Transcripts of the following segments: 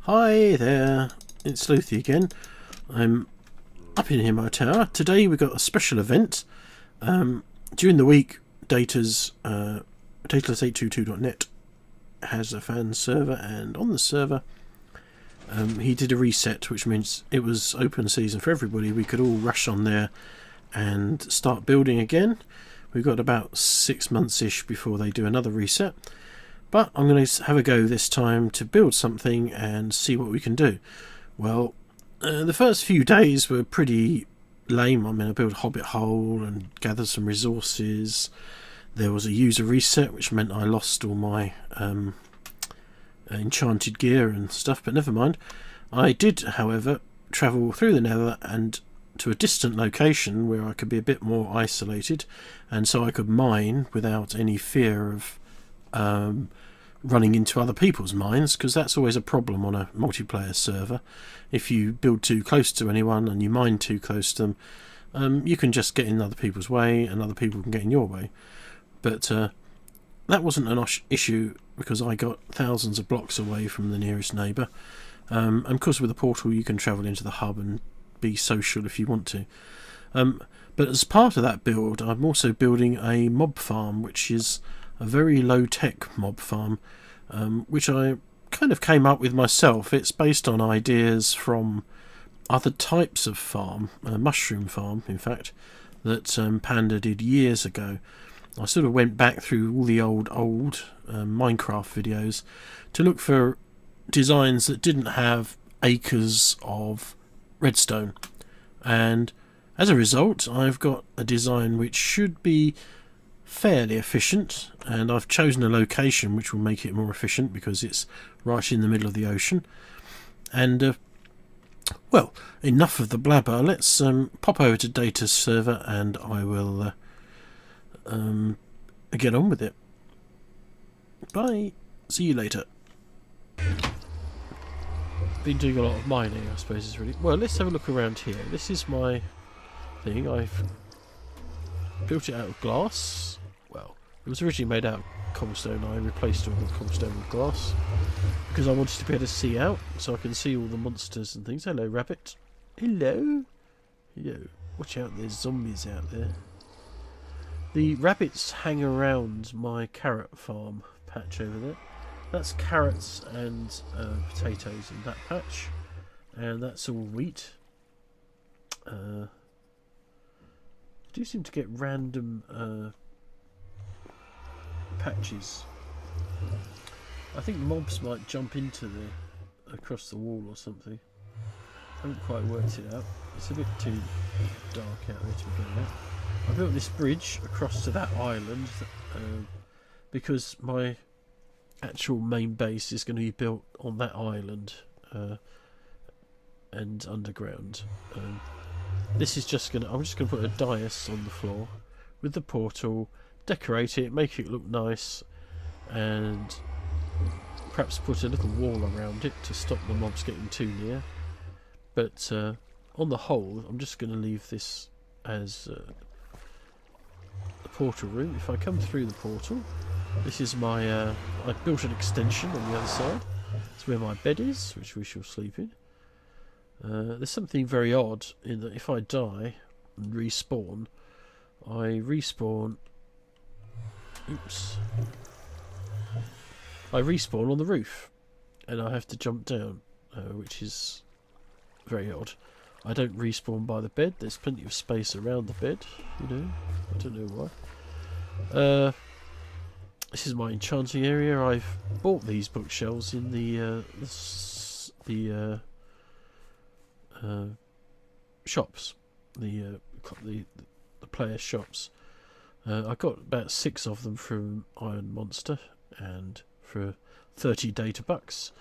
Hi there, it's Slothie again. I'm up in here my tower. Today we've got a special event. During the week, Dataless 822.net has a fan server, and on the server he did a reset, which means it was open season for everybody. We could all rush on there and start building again. We've got about 6 months-ish before they do another reset. But I'm going to have a go this time to build something and see what we can do. Well, the first few days were pretty lame. I mean, I built a hobbit hole and gathered some resources. There was a user reset, which meant I lost all my enchanted gear and stuff, but never mind. I did, however, travel through the Nether and to a distant location where I could be a bit more isolated, and so I could mine without any fear of running into other people's mines, because that's always a problem on a multiplayer server. If you build too close to anyone and you mine too close to them, you can just get in other people's way and other people can get in your way. But that wasn't an issue because I got thousands of blocks away from the nearest neighbour. And of course with the portal you can travel into the hub and be social if you want to. But as part of that build, I'm also building a mob farm, which is a very low-tech mob farm, which I kind of came up with myself. It's based on ideas from other types of farm, a mushroom farm in fact, that Panda did years ago. I sort of went back through all the old Minecraft videos to look for designs that didn't have acres of redstone, and as a result I've got a design which should be fairly efficient, and I've chosen a location which will make it more efficient because it's right in the middle of the ocean. And well, enough of the blabber. Let's pop over to Data's server and I will get on with it. Bye, see you later. Been doing a lot of mining, I suppose is really well. Let's have a look around here. This is my thing. I've built it out of glass. Well, it was originally made out of cobblestone. I replaced all the cobblestone with glass because I wanted to be able to see out, so I can see all the monsters and things. Hello, rabbit. Hello. Hello. Watch out, there's zombies out there. The rabbits hang around my carrot farm patch over there. That's carrots and potatoes in that patch, and that's all wheat. I do seem to get random patches. I think mobs might jump into across the wall or something. I haven't quite worked it out. It's a bit too dark out there to be going out. I built this bridge across to that island because my actual main base is going to be built on that island and underground. This is just gonna. I'm just gonna put a dais on the floor with the portal, decorate it, make it look nice, and perhaps put a little wall around it to stop the mobs getting too near. But on the whole, I'm just going to leave this as the portal room. If I come through the portal, this is my. I built an extension on the other side. It's where my bed is, which we shall sleep in. There's something very odd in that if I die and respawn, I respawn. Oops. I respawn on the roof, and I have to jump down, which is very odd. I don't respawn by the bed. There's plenty of space around the bed, you know. I don't know why. This is my enchanting area. I've bought these bookshelves in the shops, the player shops. I got about 6 of them from Iron Monster, and for 30 data bucks.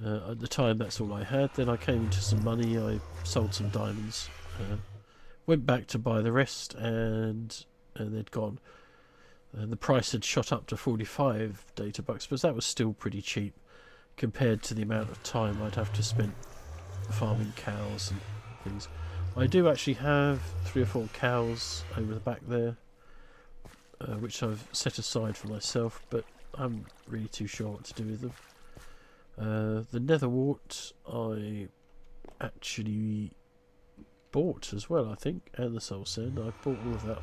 At the time, that's all I had. Then I came into some money. I sold some diamonds, went back to buy the rest, and they'd gone. The price had shot up to 45 data bucks, but that was still pretty cheap compared to the amount of time I'd have to spend farming cows and things. I do actually have 3 or 4 cows over the back there, which I've set aside for myself, but I'm really too sure what to do with them. The nether wart I actually bought as well, I think, and the soul sand. I bought all of that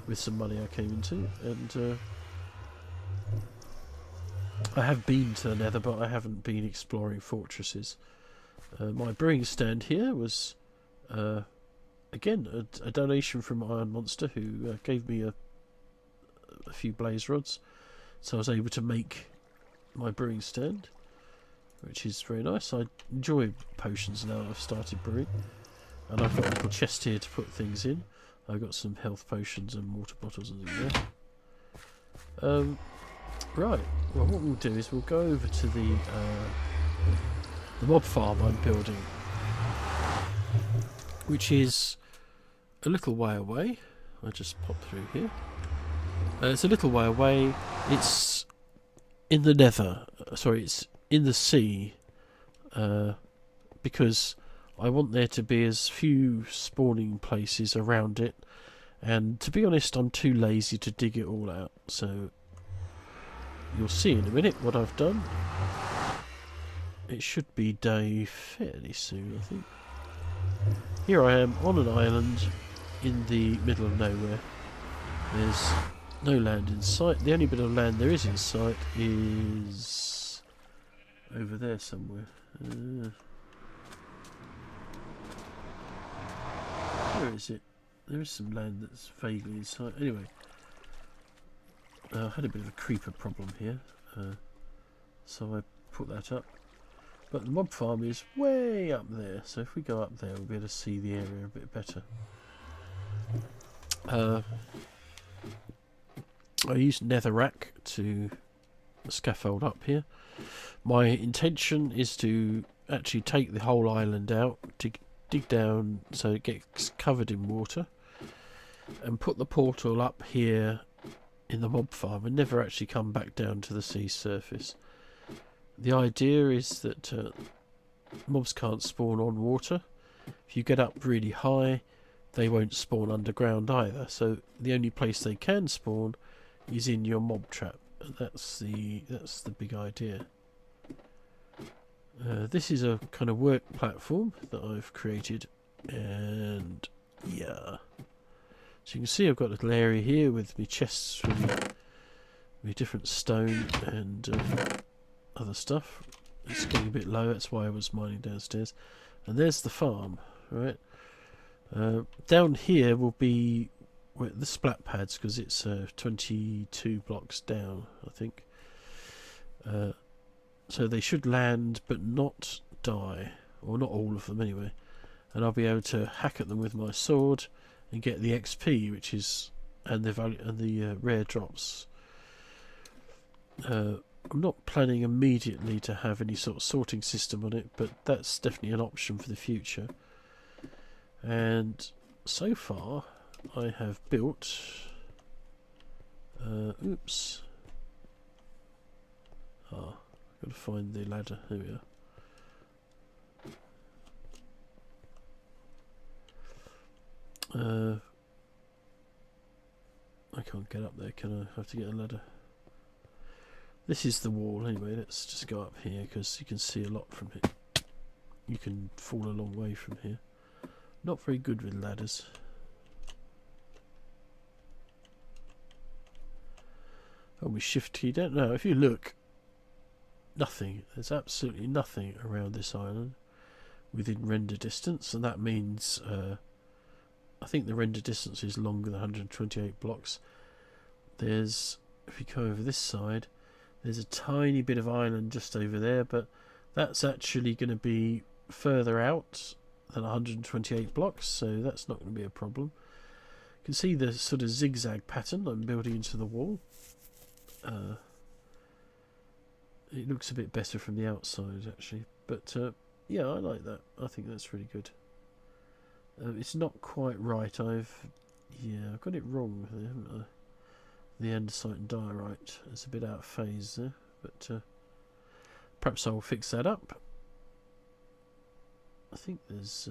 with some money I came into, and I have been to the nether, but I haven't been exploring fortresses. My brewing stand here was again a donation from Iron Monster, who gave me a few blaze rods, so I was able to make my brewing stand, which is very nice. I enjoy potions now that I've started brewing, and I've got a little chest here to put things in. I've got some health potions and water bottles and things there. Right, well, what we'll do is we'll go over to the mob farm I'm building, which is a little way away. I just pop through here. It's a little way away. It's in the nether. Sorry, it's in the sea, because I want there to be as few spawning places around it, and to be honest, I'm too lazy to dig it all out. So you'll see in a minute what I've done. It should be day fairly soon, I think. Here I am on an island in the middle of nowhere. There's no land in sight. The only bit of land there is in sight is over there somewhere. Where is it? There is some land that's vaguely in sight. Anyway, I had a bit of a creeper problem here, so I put that up. But the mob farm is way up there, so if we go up there we'll be able to see the area a bit better. I used netherrack to scaffold up here. My intention is to actually take the whole island out, dig down so it gets covered in water, and put the portal up here in the mob farm and never actually come back down to the sea surface. The idea is that mobs can't spawn on water. If you get up really high, they won't spawn underground either, so the only place they can spawn is in your mob trap. That's the big idea. This is a kind of work platform that I've created, and yeah, so you can see I've got a little area here with my chests for my different stone and other stuff. It's getting a bit low, that's why I was mining downstairs. And there's the farm, right? Down here will be the splat pads, because it's 22 blocks down, I think. So they should land but not die, or not all of them anyway. And I'll be able to hack at them with my sword and get the XP, which is and the rare drops. I'm not planning immediately to have any sort of sorting system on it, but that's definitely an option for the future. And so far I have built oops, I've got to find the ladder. There we are. I can't get up there, can I? I have to get a ladder. This is the wall anyway. Let's just go up here because you can see a lot from it. You can fall a long way from here. Not very good with ladders. Oh, we shift key down. No, if you look, nothing. There's absolutely nothing around this island within render distance, and that means I think the render distance is longer than 128 blocks. There's, if you go over this side, there's a tiny bit of island just over there, but that's actually going to be further out than 128 blocks, so that's not going to be a problem. You can see the sort of zigzag pattern I'm building into the wall. It looks a bit better from the outside actually, but yeah, I like that. I think that's really good. It's not quite right. I've got it wrong there, haven't I? The andesite and diorite. It's a bit out of phase there, but perhaps I'll fix that up. I think there's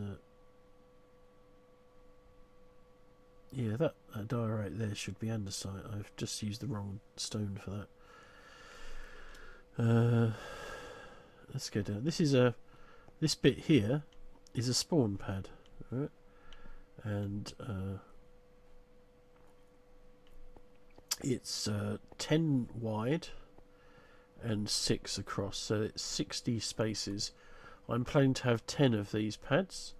yeah, that diorite there should be andesite. I've just used the wrong stone for that. let's go down. This bit here is a spawn pad, right? And it's 10 wide and 6 across, so it's 60 spaces. I'm planning to have 10 of these pads,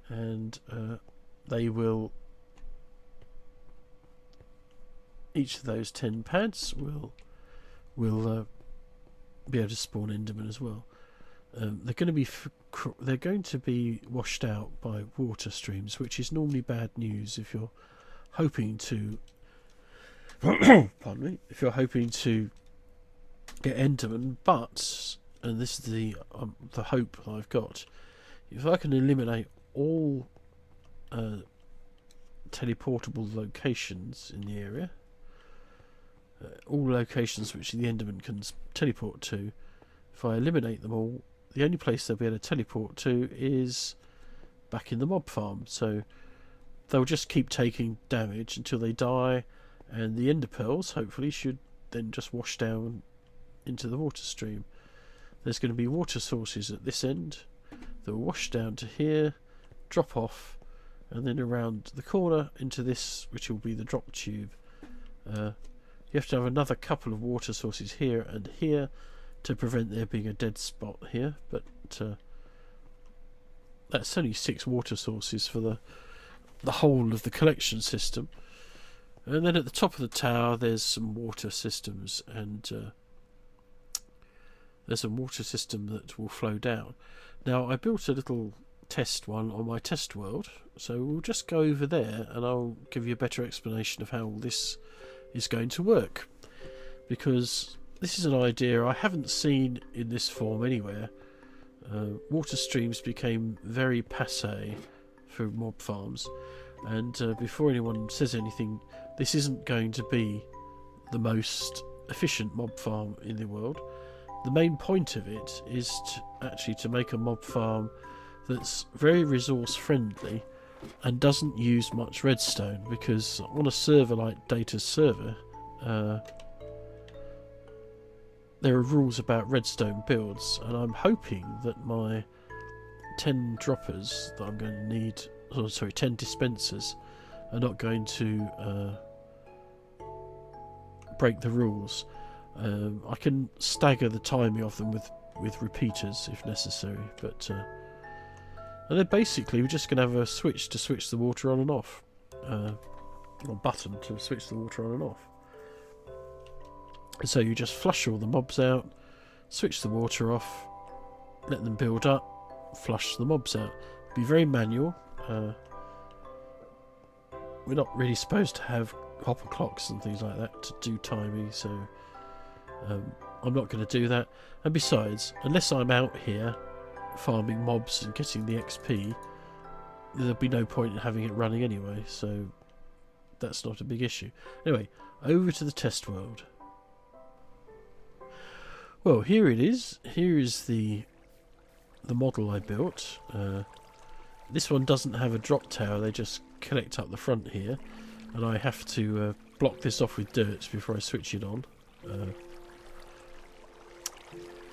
and they will, each of those 10 pads will be able to spawn Enderman as well. They're going to be washed out by water streams, which is normally bad news if you're hoping to pardon me, if you're hoping to get Enderman. But, and this is the hope that I've got, if I can eliminate all teleportable locations in the area, all locations which the Enderman can teleport to, if I eliminate them all, the only place they'll be able to teleport to is back in the mob farm. So they'll just keep taking damage until they die, and the ender pearls hopefully should then just wash down into the water stream. There's going to be water sources at this end that will wash down to here, drop off, and then around the corner into this, which will be the drop tube. You have to have another couple of water sources here and here to prevent there being a dead spot here, but that's only 6 water sources for the whole of the collection system. And then at the top of the tower there's some water systems, and there's a water system that will flow down. Now I built a little test one on my test world, so we'll just go over there and I'll give you a better explanation of how all this is going to work, because this is an idea I haven't seen in this form anywhere. Water streams became very passé for mob farms, and before anyone says anything, this isn't going to be the most efficient mob farm in the world. The main point of it is actually to make a mob farm that's very resource friendly and doesn't use much redstone, because on a server like Data's server, there are rules about redstone builds, and I'm hoping that my 10 droppers that I'm going to need, 10 dispensers, are not going to break the rules. I can stagger the timing of them with repeaters if necessary, but and then basically we're just going to have a switch to switch the water on and off, or a button to switch the water on and off. So you just flush all the mobs out, switch the water off, let them build up, flush the mobs out. Be very manual. We're not really supposed to have hopper clocks and things like that to do timing, so I'm not going to do that. And besides, unless I'm out here farming mobs and getting the XP, there'll be no point in having it running anyway, so that's not a big issue. Anyway, over to the test world. Well, here it is. Here is the model I built. This one doesn't have a drop tower, they just connect up the front here, and I have to block this off with dirt before I switch it on.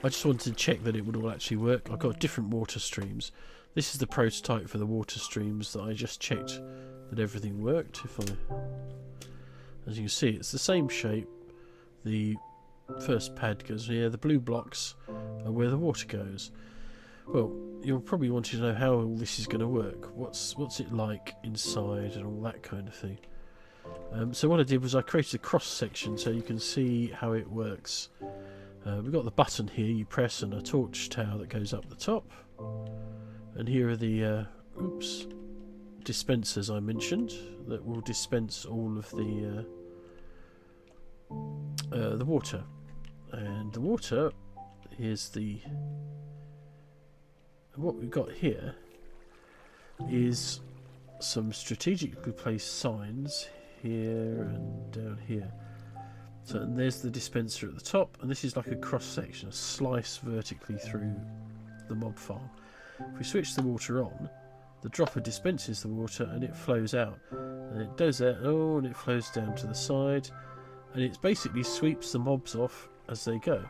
I just wanted to check that it would all actually work. I've got different water streams. This is the prototype for the water streams that I just checked that everything worked. As you can see, it's the same shape. The first pad goes here, the blue blocks are where the water goes. Well, you'll probably want to know how all this is going to work. What's it like inside and all that kind of thing. So what I did was I created a cross section so you can see how it works. We've got the button here you press, and a torch tower that goes up the top. And here are the dispensers I mentioned that will dispense all of the water. And the water, here's what we've got here is some strategically placed signs here and down here. So and there's the dispenser at the top, and this is like a cross section, a slice vertically through the mob farm. If we switch the water on, the dropper dispenses the water and it flows out, and it does that, and it flows down to the side, and it basically sweeps the mobs off as they go.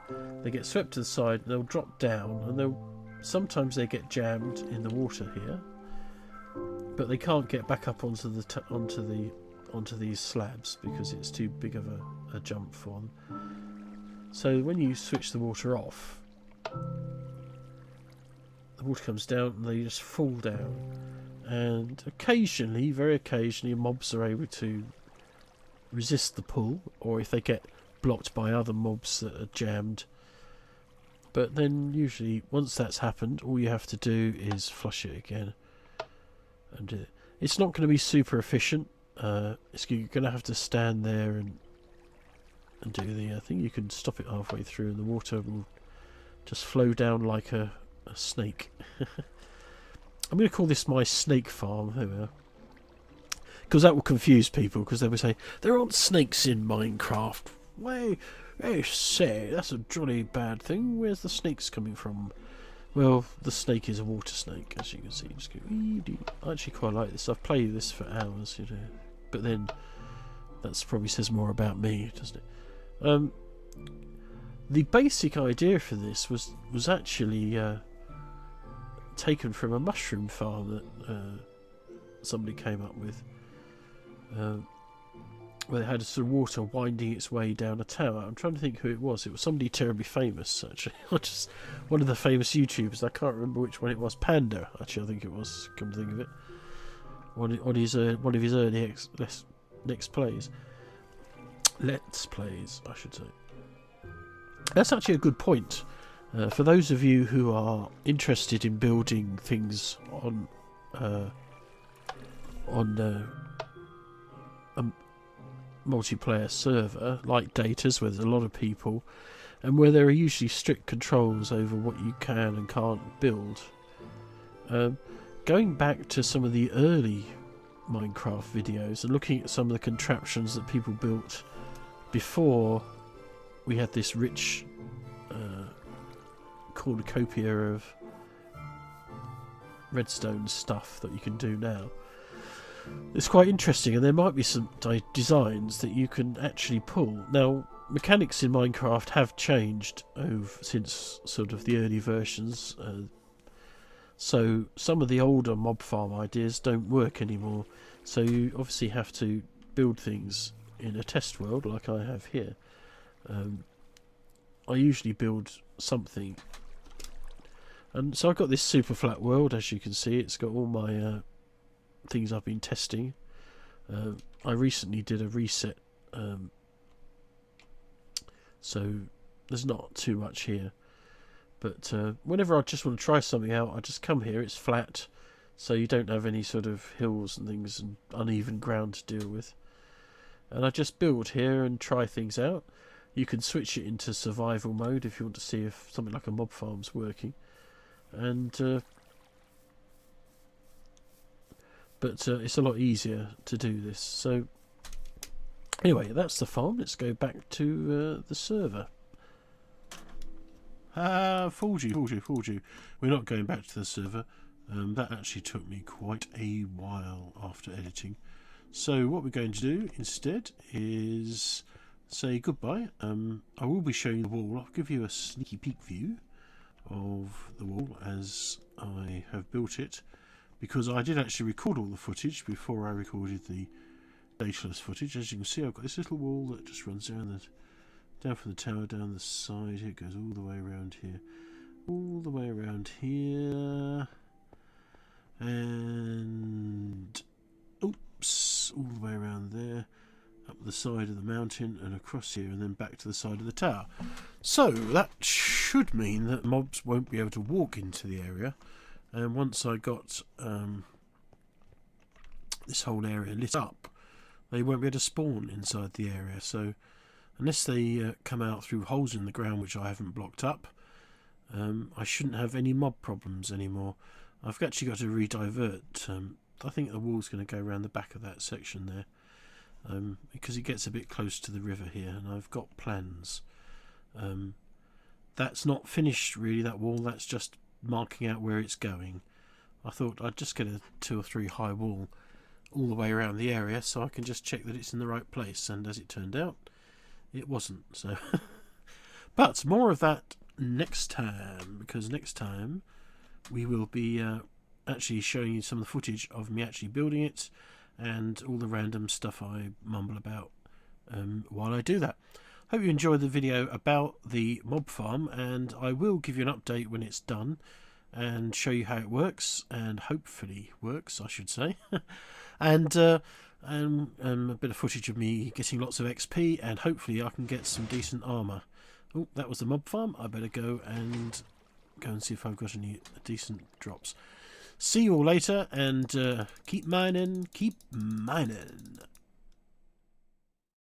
They get swept to the side, and they'll drop down, and sometimes they get jammed in the water here, but they can't get back up onto these slabs because it's too big of a jump for them. So when you switch the water off, the water comes down and they just fall down, and occasionally, very occasionally, mobs are able to resist the pull, or if they get blocked by other mobs that are jammed. But then usually once that's happened, all you have to do is flush it again and do it. It's not going to be super efficient. You're going to have to stand there and do the thing. You can stop it halfway through and the water will just flow down like a snake. I'm going to call this my snake farm. There we are. Because that will confuse people, because they will say, there aren't snakes in Minecraft. Way, say, that's a jolly bad thing. Where's the snakes coming from? Well, the snake is a water snake, as you can see. Just go, I actually quite like this. I've played this for hours, you know. But then, that probably says more about me, doesn't it? The basic idea for this was actually taken from a mushroom farm that somebody came up with. Where they had a sort of water winding its way down a tower. I'm trying to think who it was. It was somebody terribly famous, actually. Just one of the famous YouTubers. I can't remember which one it was. Panda, actually, I think it was. Come to think of it, one of his early let's plays, I should say. That's actually a good point. For those of you who are interested in building things on a multiplayer server like Dataless, where there's a lot of people and where there are usually strict controls over what you can and can't build, going back to some of the early Minecraft videos and looking at some of the contraptions that people built before we had this rich cornucopia of redstone stuff that you can do now. It's quite interesting, and there might be some designs that you can actually pull. Now, mechanics in Minecraft have changed since sort of the early versions, so some of the older mob farm ideas don't work anymore. So you obviously have to build things in a test world like I have here. I usually build something, and so I've got this super flat world. As you can see, it's got all my things I've been testing. I recently did a reset, so there's not too much here, but whenever I just want to try something out, I just come here. It's flat, so you don't have any sort of hills and things and uneven ground to deal with, and I just build here and try things out. You can switch it into survival mode if you want to see if something like a mob farm's working, and but it's a lot easier to do this. So anyway, that's the farm. Let's go back to the server. Fooled you. We're not going back to the server. That actually took me quite a while after editing. So what we're going to do instead is say goodbye. I will be showing the wall. I'll give you a sneaky peek view of the wall as I have built it, because I did actually record all the footage before I recorded the Dataless footage. As you can see, I've got this little wall that just runs down from the tower down the side. It goes all the way around here, all the way around here, and oops, all the way around there, up the side of the mountain and across here, and then back to the side of the tower. So that should mean that mobs won't be able to walk into the area. And once I got this whole area lit up, they won't be able to spawn inside the area. So unless they come out through holes in the ground which I haven't blocked up, I shouldn't have any mob problems anymore. I've actually got to redivert. I think the wall's going to go around the back of that section there, because it gets a bit close to the river here, and I've got plans. That's not finished really, that wall. That's just marking out where it's going. I thought I'd just get a 2 or 3 high wall all the way around the area so I can just check that it's in the right place, and as it turned out, it wasn't. So But more of that next time, because next time we will be actually showing you some of the footage of me actually building it and all the random stuff I mumble about while I do that. Hope you enjoyed the video about the mob farm, and I will give you an update when it's done and show you how it works, and hopefully works, I should say. And a bit of footage of me getting lots of XP, and hopefully I can get some decent armour. Oh, that was the mob farm. I better go and see if I've got any decent drops. See you all later, and keep mining, keep mining.